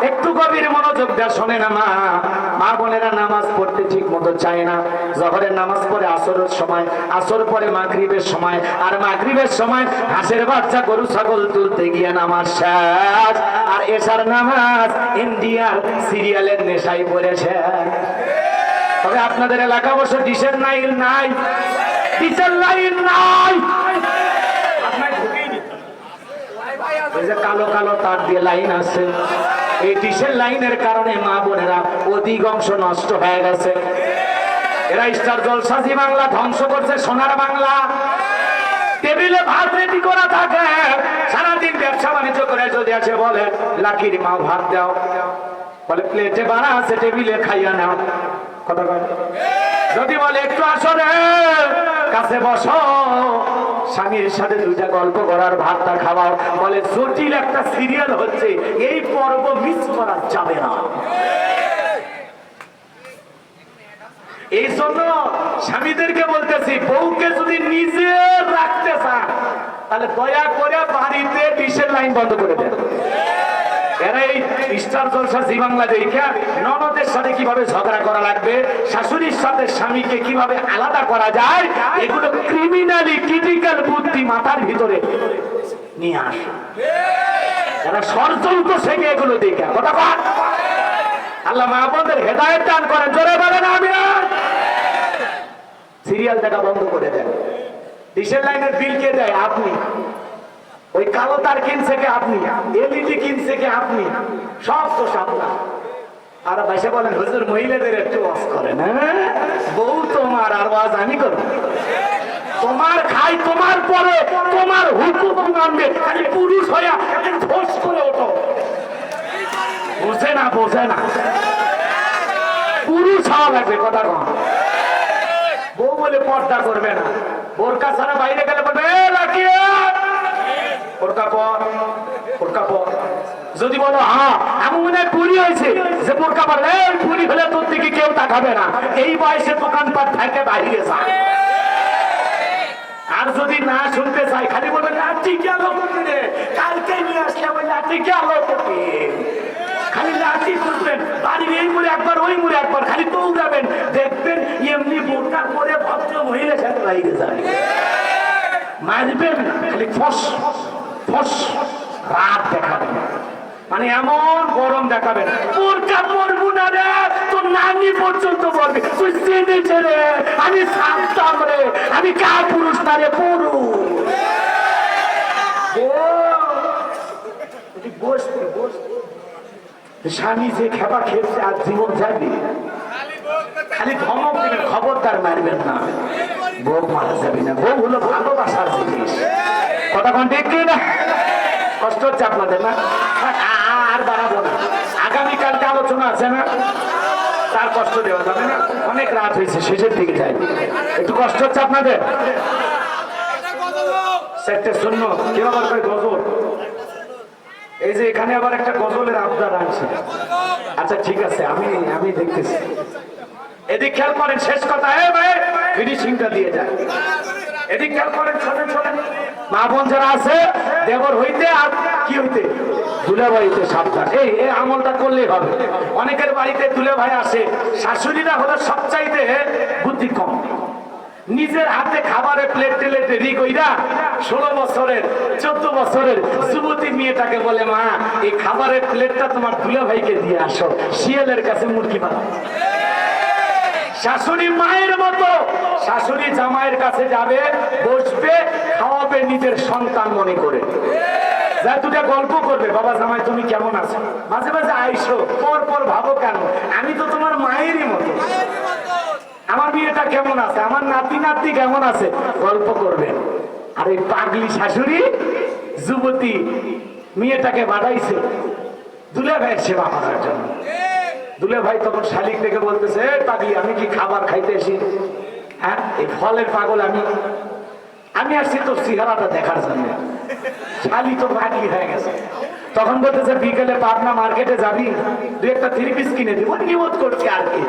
একটু গভীর মনোযোগ দিয়ে শোনে না মা। মা বোনেরা নামাজ পড়তে ঠিক মতো চায় না। জোহরের নামাজ পড়ে আসরের সময়, আসর পরে মাগরিবের সময়, আর মাগরিবের সময় হাঁসের বাচ্চা গরু ছাগল তুলতে গিয়ে নামাজ শেষ। আর এশার নামাজ ইন্ডিয়ার সিরিয়ালের নেশায় পড়েছে। তবে আপনাদের এলাকা অবশ্য ডিশের লাইন নাই, ডিশের লাইন নাই। ওই যে কালো কালো তার দিয়ে লাইন আছে, এই ডিশের লাইনের কারণে মা বোনেরা অধিকাংশ নষ্ট হয়ে গেছে। এরা স্টার জলসা জি বাংলা ধ্বংস করছে, সোনার বাংলা। টেবিলে ভাত রেডি করা থাকে, সারাদিন ব্যবসা বাণিজ্য করে যদি আছে বলে লাকির মা ভাত দাও, বলে প্লেটে বাড়া আছে টেবিলে খাইয়া নাও। কথা বলে যদি বলে একটু আসরে কাছে বসো, স্বামীর সাথে দুইটা গল্প করার ভাতটা খাওয়াও, বলে জটিল একটা সিরিয়াল হচ্ছে, এই পর্ব মিস করা যাবে না। এই জন্য স্বামীদেরকে বলতেছি, বউকে যদি নিজে রাখতে চান তাহলে দয়া করে বাড়িতে ডিশের লাইন বন্ধ করে দেন। এরা এই স্টার জলসা জি বাংলা দেখে ননদের সাথে কিভাবে ঝগড়া করা লাগবে, শাশুড়ির সাথে স্বামীকে কিভাবে আলাদা করা যায়, এগুলো ক্রিমিনালি ক্রিটিক্যাল বুদ্ধি মাথার ভিতরে নিয়ে আসে। এরা ষড়যন্ত্র শেখে এগুলো দেখে। কথা বল, আল্লাহ মা বোনদের হেদায়েত দান করেন, জোরে বলেন আমিন। সিরিয়াল দেখা বন্ধ করে দেন। ডিশের লাইনের বিল কে দেয়? আপনি। ওই কালো তার কিনছে কে? আপনি। এলইডি কিনছে কে? আপনি। সব তো আপনার। আর ভাইসা বলেন হুজুর মহিলাদের একটু ওয়াজ করেন। হ্যাঁ, বউ তোমার আর ওয়াজ আমি করব? তোমার খাই, তোমার পরে, তোমার হুকুম মানবে, খালি পুরুষ হইয়া ফোর্স করে ওঠো। বোঝে না, বোঝে না, পুরুষ হওয়া লাগবে। কথা কম। বউ বলে পর্দা করবে না, বোরকা ছাড়া বাইরে গেলে বলবে বোরকা পর, বোরকা পর। যদি বলো হ্যাঁ আমি মনে হয় পুরি হয়েছে যে বোরকা পর, পুরি হলে তোর দিকে কেউ তাকাবে না, এই বয়সে দোকানপাট থেকে বাইরে যায়। আর যদি না শুনতে চাই, খালি বলবে লাঠি গেল কোথায়, কালকে নিয়ে আসলে ওই লাঠি গেল কোথায়, খালি লাঠি খুঁজবেন, বাড়ির এই মুড়ে একবার ওই মুড়ে একবার, খালি দৌড়াবেন, দেখবেন এমনি বোরকা করে ভদ্র মহিলার সাথে বাইরে যায়। মারবেন খালি ফস ফস, রাত দেখাবেন, মানে এমন গরম দেখাবেন, বোরকা পরবো না রে, তোর নানি পর্যন্ত বলবে তুই চিনেছে রে, আমি সাবতাম রে, আমি কা পুরুষ না রে, পুরুষ। বসবে বসবে, স্বামী যে খেপা খেয়েছে আর জীবন যাবে, খালি ধমক দিবেন, খবরদার মারবেন না, বউ মারা যাবে না, বউ হলো ভালোবাসার জিনিস। কথা কোন ঠিক না? কষ্ট হচ্ছে আপনাদের না? আর বাড়াবো না, আগামীকালকে আলোচনা আছে না, তার কষ্ট দেওয়া যাবে না, অনেক রাত হয়েছে, শেষের দিকে যাই, একটু কষ্ট হচ্ছে আপনাদের। সেটা শুনলো কেউ আবার করে গজল, এই যে এখানে আবার একটা গজলের আবদার আছে। আচ্ছা ঠিক আছে, আমি দেখতেছি, এদিক খেয়াল করেন, শেষ কথা ফিনিশিংটা দিয়ে যায়, এদিক খেয়াল করেন, শোনেন শোনেন, মা বোন যারা আছে, দেবর হইতে আর কি হইতে, দুলে ভাইতে সাবধান, এই আমলটা করলেই হবে। অনেকের বাড়িতে দুলে ভাই আসে, শাশুড়িরা হলো সবচাইতে বুদ্ধি কম, নিজের হাতে খাবারের প্লেট টেলে রেডি কইরা 16 বছরের 14 বছরের যুবতী মেয়েটাকে বলে মা এই খাবারের প্লেটটা তোমার দুলে ভাইকে দিয়ে আসো, শিয়ালের কাছে মুরগি বানাও। শাশুড়ি মায়ের মতো, শাশুড়ি জামাইয়ের কাছে যাবে, বসবে, খাওয়াবে নিজের সন্তান মনে করে, যা দুটা গল্প করবে, বাবা জামাই তুমি কেমন আছো, মাঝে মাঝে আইসো, পর পর ভাবো কেন, আমি তো তোমার মায়েরই মতো, আমার মেয়েটা কেমন আছে, আমার নাতি নাতি কেমন আছে, গল্প করবে। আর এই পাগলি শাশুড়ি যুবতী মেয়েটাকে বাড়াইছে দুলে ভাইয়ের সেবা করার জন্য। দুলে ভাই তখন শালিক দেখে বলতেছে, পাগলি আমি কি খাবার খাইতে এসি, হ্যাঁ এই ফলের পাগল আমি আসছি তোর চেহারাটা দেখার জন্য। শালি তো পাগলি হয়ে গেছে, তখন বলতেছে বিকেলে পাবনা মার্কেটে যাবি, দুই একটা 3 পিস কিনে দিব, নিয়ত করছি আর কি।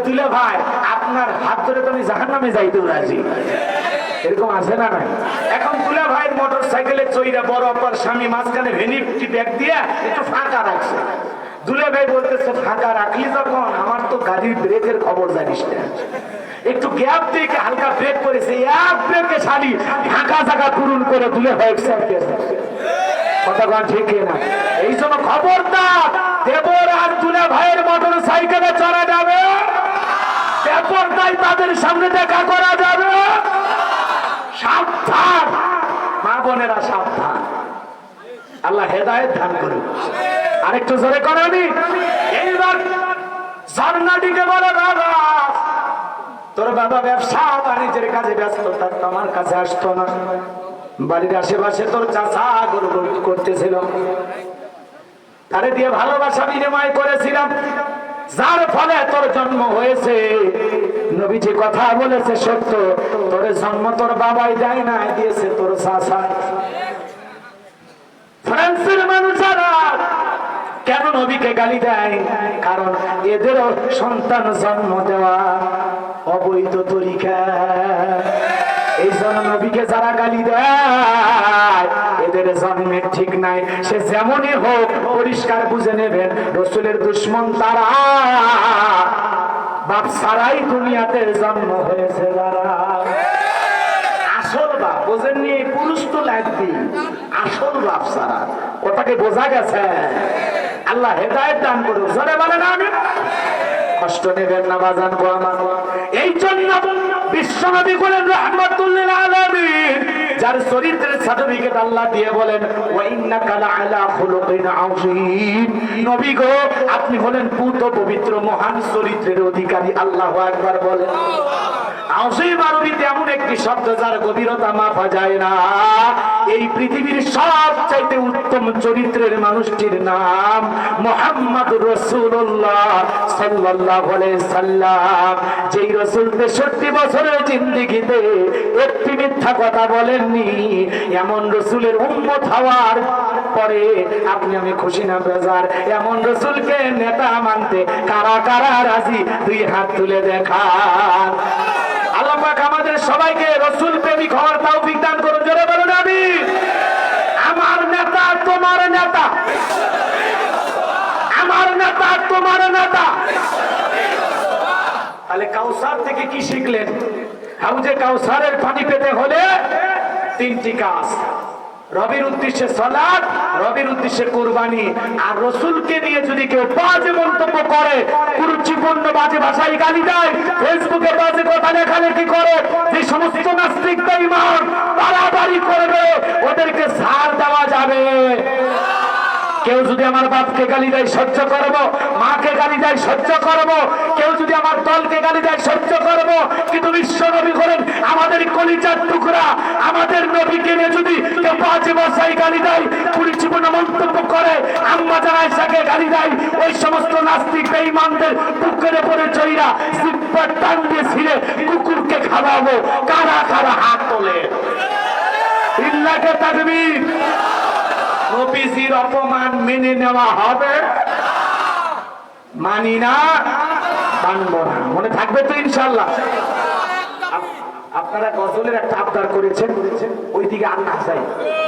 দুলে ভাই আপনার হাত ধরে তো আমি জাহান্নামে যাইতেও রাজি, এরকম আছে না নাই? এখন দুলে ভাইয়ের মোটর সাইকেলে চইরা বড় অপার স্বামী মাঝখানে ভেনিটি ব্যাগ দিয়ে একটু ফাঁকা রাখছে, দুলে ভাই বলতেছে ফাঁকা রাখলি যখন, আমার তো গাড়ির ব্রেকের খবর জানিস না, একটু গ্যাপ দিয়ে হালকা ব্রেক করেছে, এক ব্রেকে শালি ফাঁকা জায়গা পূরণ করে দুলে ভাই কথা গান ঠিক না। এই জন্য খবরদার, দেবর আর দুলে ভাইয়ের মোটর সাইকেলে চড়া যাবে, দেবরদাই তাদের সামনে দেখা করা যাবে। সাবধান মা বোনেরা, সাবধান। আল্লাহ হেদায়েত দান করুন। আরেকটু জোরে করেনি। এইবার ঝর্ণাটিকে বলে, বাবা তোর বাবা ব্যবসা বাণিজ্যের কাজে ব্যস্ত, তার আমার কাছে আসতো না। বাড়ির আশেপাশে তোর চাচা গরু করতেছিল, তারে দিয়ে ভালোবাসা বিনিময় করেছিলাম, যার ফলে তোর জন্ম হয়েছে। নবীজি কথা বলেছে সত্য, তোর জন্ম তোর বাবাই দেয় না, দিয়েছে তোর চাচা। ফ্রান্সের মানুষেরা কেন নবীকে গালি দেয়? কারণ এদেরও সন্তান জন্ম দেওয়া অবৈধ তরিকা। এই জন্য নবীকে যারা গালি দেয় এদের জন্মের ঠিক নাই। সে যেমনই হোক পরিষ্কার বুঝে নেবেন, রসুলের দুশ্মন তারা, বাপ ছাড়াই দুনিয়াতে জন্ম হয়েছে যারা। আসল বাপ বোঝেননি, পুরুষ তো লাগবে, আসল বাপ ছাড়া। ওটাকে বোঝা গেছে? আল্লাহ হেদায়েত দান করুন। জোরে বলেন আমিন। কষ্ট নেবেন না বাজান গো আমার। এই জন্য বিশ্বনবী বলেন রাহমাতুল লিল আলামিন, যার চরিত্রের সার্টিফিকেট আল্লাহ দিয়ে বলেন ওয়া ইন্নাকা লাআলা খুলুকিন আযীম। নবী গো আপনি হলেন পূত পবিত্র মহান চরিত্রের অধিকারী। আল্লাহু আকবার বলেন। আযীম আরবিতে এমন একটি শব্দ যার গভীরতা মাপা যায় না। এই পৃথিবীর সবচাইতে উত্তম চরিত্রের মানুষটির নাম মুহাম্মদুর রাসূলুল্লাহ সাল্লাল্লাহু আলাইহি সাল্লাম। যেই রাসূল 63 বছরের জিন্দেগিতে একটি মিথ্যা কথা বলেননি, এমন রাসূলের উম্মত হওয়ার পরে আপনি আমি খুশি না বেজার? এমন রাসূলকে নেতা মানতে কারা কারা রাজি? দুই হাত তুলে দেখান। আল্লাহ পাক আমাদের সবাইকে রাসূল প্রেমিক হওয়ার তৌফিক দান করুন। জোরে বলুন আমিন। আমার নেতা তোমার নেতা, আমার নেতা তোমার নেতা। তাহলে কাউসার থেকে কি শিখলেন? হাউজে কাউসারের পানি পেতে হলে তিনটি কাজ: রবির উদ্দেশ্যে সালাত, রবির উদ্দেশ্যে কুরবানি। আর রাসূলকে নিয়ে যদি কেউ বাজে মন্তব্য করে, কুরুচিপূর্ণ বাজে ভাষায় গালি দেয়, ফেসবুকে বাজে কথা লেখালেখি করে, যে সমস্ত নাস্তিক বেঈমান বাড়াবাড়ি করবে, ওদেরকে ছাড় দেওয়া যাবে। কেউ যদি আমার বাপকে গালি দেয় সহ্য করব, মাকে গালি দেয় সহ্য করব, কেউ যদি আমার দলকে গালি দেয় সহ্য করব। কিন্তু বিশ্ব নবী করেন আমাদের কলিজার টুকরা, আমাদের নবীকে নিয়ে যদি কেউ বাজে ভাষায় গালি দেয়, কুরুচিপূর্ণ মন্তব্য করে, আম্মা জান আয়েশাকে গালি দেয়, ওই সমস্ত নাস্তিক বেঈমানদের বুকের উপরে চইরা জিহ্বা টান দিয়ে ছিঁড়ে কুকুরকে খাওয়াবো। কারা কারা হাত তোলে? ইল্লাকে তাকবীর। নবীজির অপমান মেনে নেওয়া হবে? মানি না, মানব না। মনে থাকবে তো ইনশাআল্লাহ? আপনারা গজলের একটা আবদার করেছেন, ওই দিকে আর না যাই।